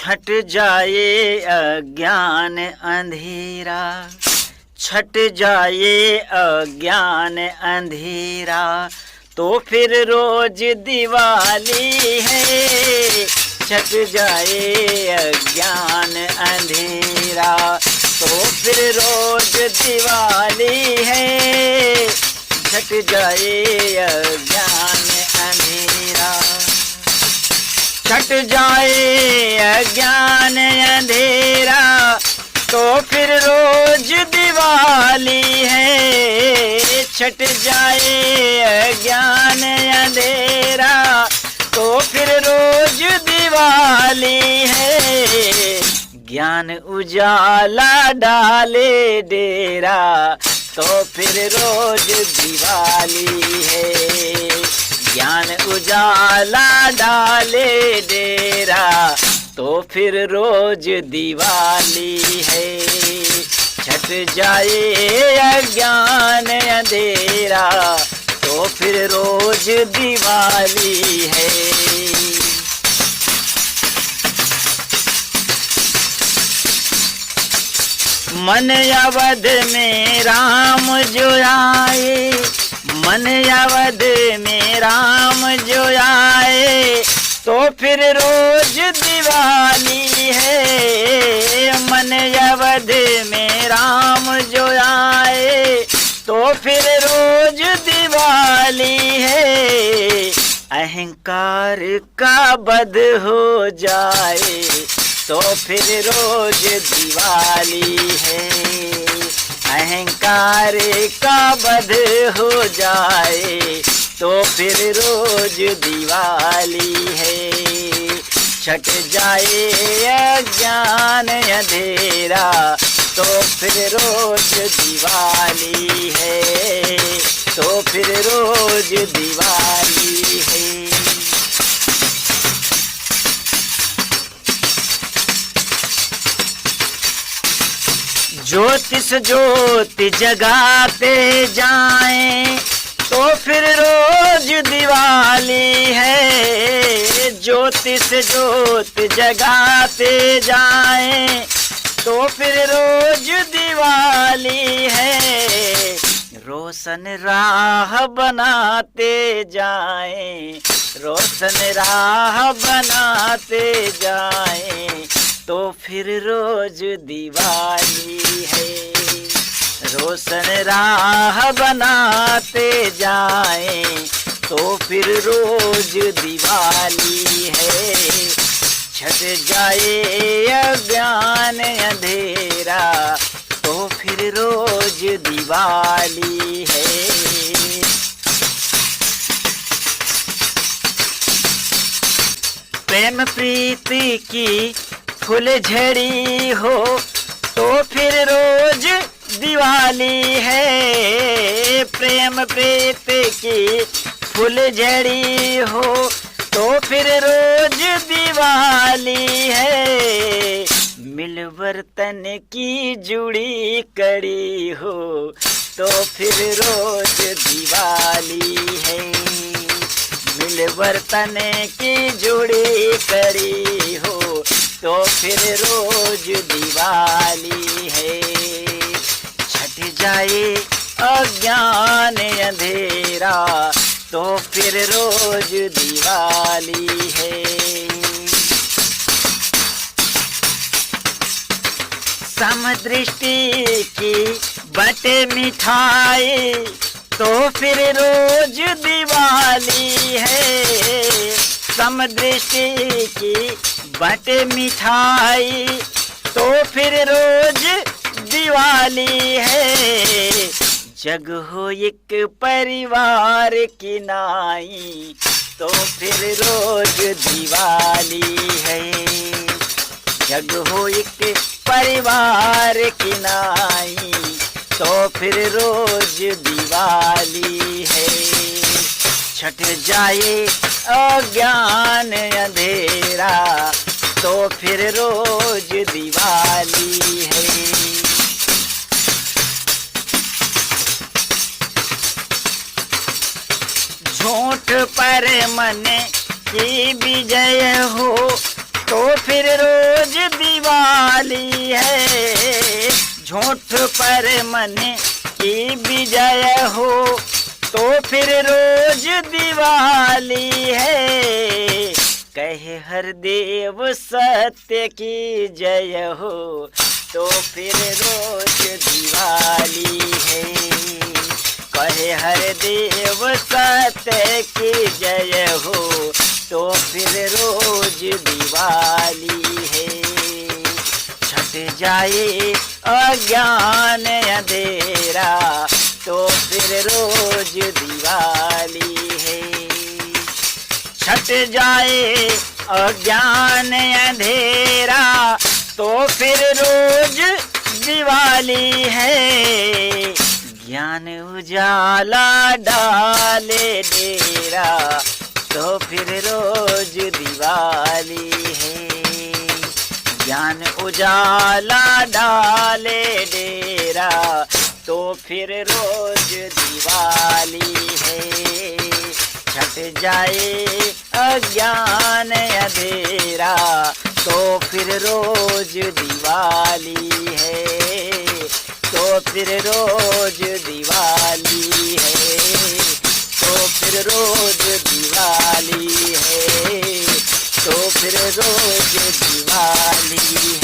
छट जाए अज्ञान अंधेरा, छट जाए अज्ञान अंधेरा, तो फिर रोज दिवाली है। छट जाए अज्ञान अंधेरा, तो फिर रोज दिवाली है। छट जाए अज्ञान अंधेरा, छट जाए अज्ञान अंधेरा, तो फिर रोज दिवाली है। छट जाए अज्ञान अंधेरा, तो फिर रोज दिवाली है। ज्ञान उजाला डाले डेरा, तो फिर रोज दिवाली है। ज्ञान उजाला डाले डेरा, तो फिर रोज दिवाली है। छट जाए अज्ञान अंधेरा, तो फिर रोज दिवाली है। मन अवध में राम जो आए, मन अवध में राम जो आए, तो फिर रोज दिवाली है। मन अवध में राम जो आए, तो फिर रोज दिवाली है। अहंकार का वध हो जाए, तो फिर रोज दिवाली है। अहंकार का वध हो जाए, तो फिर रोज दिवाली है। छट जाए अज्ञान अंधेरा, तो फिर रोज दिवाली है। तो फिर रोज दिवाली है। ज्योतिष ज्योति जगाते जाएं, तो फिर रोज दिवाली है। ज्योतिष ज्योति जगाते जाएं, तो फिर रोज दिवाली है। रोशन राह बनाते जाएं, रोशन राह बनाते जाएं, तो फिर रोज दिवाली है। रोशन राह बनाते जाएं, तो फिर रोज दिवाली है। छट जाए अज्ञान अंधेरा, तो फिर रोज दिवाली है। प्रेम प्रीति की फुलझड़ी हो, तो फिर रोज दिवाली है। प्रेम प्रीति की फुलझड़ी हो, तो फिर रोज दिवाली है। मिलवर्तन की जुड़ी कड़ी हो, तो फिर रोज दिवाली है। मिलवर्तन की जुड़ी कड़ी हो, तो फिर रोज दिवाली है। छट जाए अज्ञान अंधेरा, तो फिर रोज दिवाली है। समदृष्टि की बटे मिठाई, तो फिर रोज दिवाली है। समदृष्टि की बटे मिठाई, तो फिर रोज दिवाली है। जग हो एक परिवार की नाई, तो फिर रोज दिवाली है। जग हो एक परिवार की नाई, तो फिर रोज दिवाली है। छट जाए अज्ञान अंधेरा, तो फिर रोज दिवाली है। झूठ पर मन की विजय हो, तो फिर रोज दिवाली है। झूठ पर मन की विजय हो तो फिर रोज दिवाली है। कहे हर देव सत्य की जय हो तो फिर रोज दिवाली है। कहे हर देव सत्य की जय हो तो फिर रोज दिवाली है। छट जाए अज्ञान अंधेरा तो फिर रोज दिवाली है। छट जाए अज्ञान अंधेरा तो फिर रोज दिवाली है। ज्ञान उजाला डाले डेरा तो फिर रोज दिवाली है। ज्ञान उजाला डाले डेरा तो फिर रोज दिवाली है। छट जाए अज्ञान अंधेरा तो फिर रोज दिवाली है। तो फिर रोज दिवाली है। तो फिर रोज दिवाली है। तो फिर रोज दिवाली है।